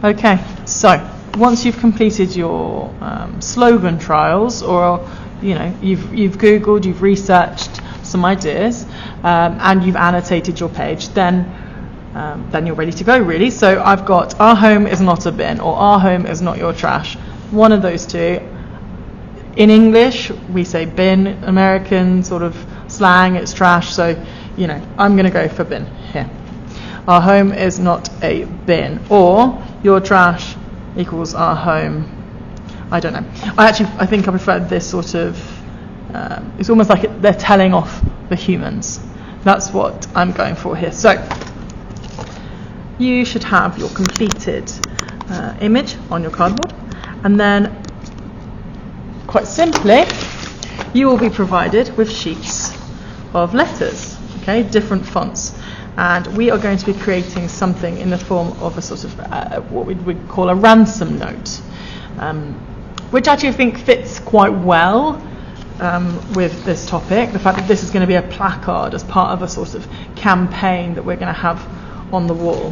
Okay, so once you've completed your slogan trials, or you've Googled, you've researched some ideas, and you've annotated your page, then you're ready to go, really. So I've got our home is not a bin, or our home is not your trash. One of those two. In English, we say bin. American sort of slang, it's trash. So, I'm going to go for bin here. Our home is not a bin, or your trash equals our home. I don't know. I think I prefer this sort of. It's almost like they're telling off the humans. That's what I'm going for here. So you should have your completed image on your cardboard, and then quite simply you will be provided with sheets of letters, okay, different fonts, and we are going to be creating something in the form of a sort of what we would call a ransom note, which actually I think fits quite well with this topic, the fact that this is going to be a placard as part of a sort of campaign that we're going to have on the wall.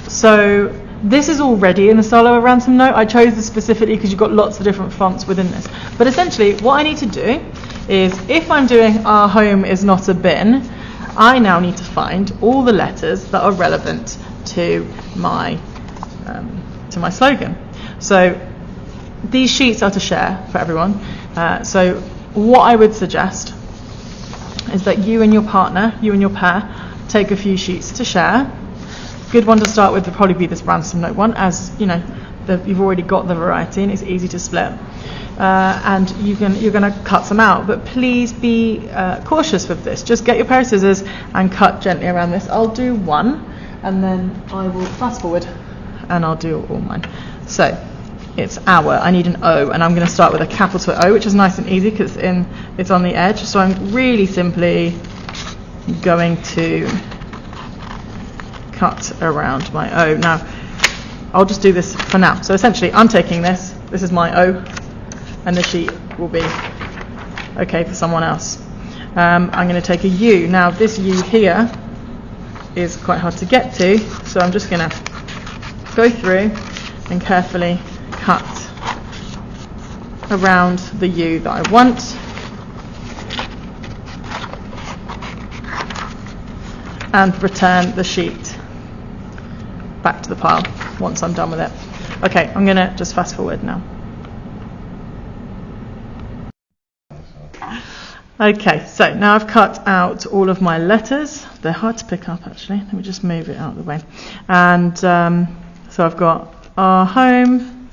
So this is already in the style of a ransom note. I chose this specifically because you've got lots of different fonts within this. But essentially what I need to do is, if I'm doing our home is not a bin, I now need to find all the letters that are relevant to my slogan. So these sheets are to share for everyone. So what I would suggest is that you and your partner, you and your pair, take a few sheets to share. Good one to start with would probably be this ransom note one, as you've already got the variety and it's easy to split. And you're going to cut some out, but please be cautious with this. Just get your pair of scissors and cut gently around this. I'll do one, and then I will fast forward and I'll do all mine. So it's our. I need an O, and I'm going to start with a capital O, which is nice and easy because it's on the edge. So I'm really simply going to cut around my O. Now I'll just do this for now. So essentially I'm taking this is my O, and the sheet will be okay for someone else. I'm going to take a U. Now this U here is quite hard to get to, so I'm just going to go through and carefully cut around the U that I want, and return the sheet back to the pile once I'm done with it. Okay, I'm going to just fast forward now. Okay, so now I've cut out all of my letters. They're hard to pick up actually. Let me just move it out of the way. And so I've got our home,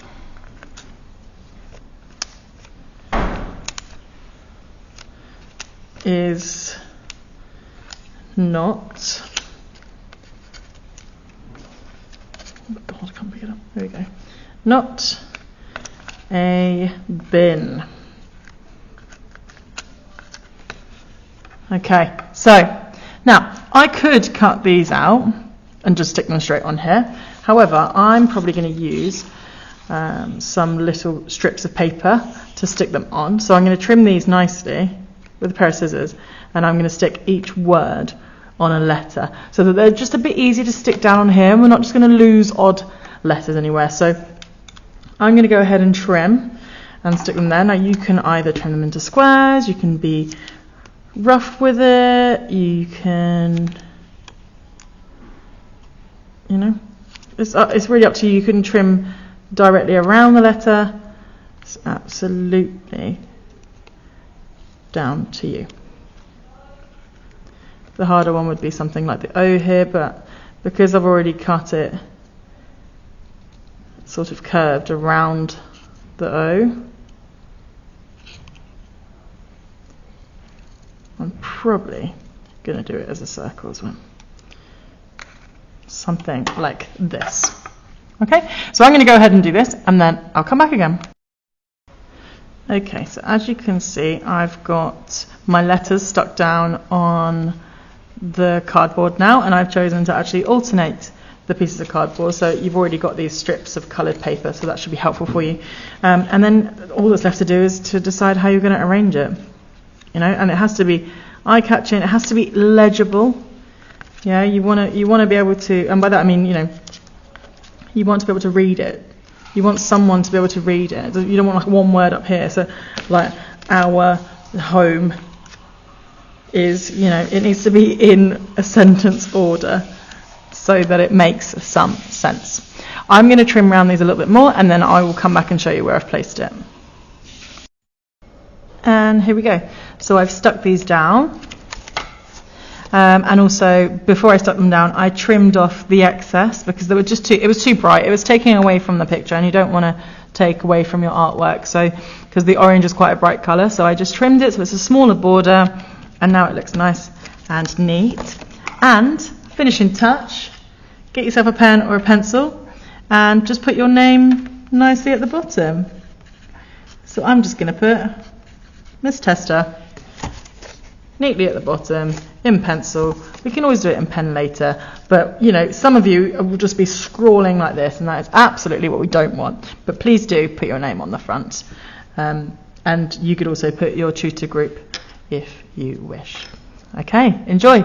is not, oh God, I can't pick it up. There we go. Not a bin. Okay, so now I could cut these out and just stick them straight on here. However, I'm probably going to use some little strips of paper to stick them on. So I'm going to trim these nicely with a pair of scissors, and I'm going to stick each word on a letter so that they're just a bit easier to stick down on here, and we're not just going to lose odd letters anywhere. So I'm going to go ahead and trim and stick them there. Now you can either trim them into squares, you can be rough with it, you can, it's really up to you. You can trim directly around the letter. It's absolutely down to you. The harder one would be something like the O here, but because I've already cut it sort of curved around the O, I'm probably going to do it as a circle as well. Something like this. Okay, so I'm going to go ahead and do this, and then I'll come back again. Okay, so as you can see, I've got my letters stuck down on the cardboard now, and I've chosen to actually alternate the pieces of cardboard. So you've already got these strips of coloured paper, so that should be helpful for you. And then all that's left to do is to decide how you're going to arrange it. And it has to be eye-catching. It has to be legible. Yeah, you want to be able to, and by that I mean, you want to be able to read it. You want someone to be able to read it. You don't want like one word up here. So like our home is, you know, it needs to be in a sentence order so that it makes some sense. I'm going to trim around these a little bit more, and then I will come back and show you where I've placed it. And here we go. So I've stuck these down. And also, before I stuck them down, I trimmed off the excess because they were just it was too bright. It was taking away from the picture, and you don't want to take away from your artwork. So, because the orange is quite a bright colour, so I just trimmed it so it's a smaller border, and now it looks nice and neat. And finishing touch, get yourself a pen or a pencil, and just put your name nicely at the bottom. So I'm just going to put Miss Tester neatly at the bottom in pencil. We can always do it in pen later, but you know, some of you will just be scrawling like this, and that is absolutely what we don't want. But please do put your name on the front, and you could also put your tutor group if you wish. Okay, enjoy.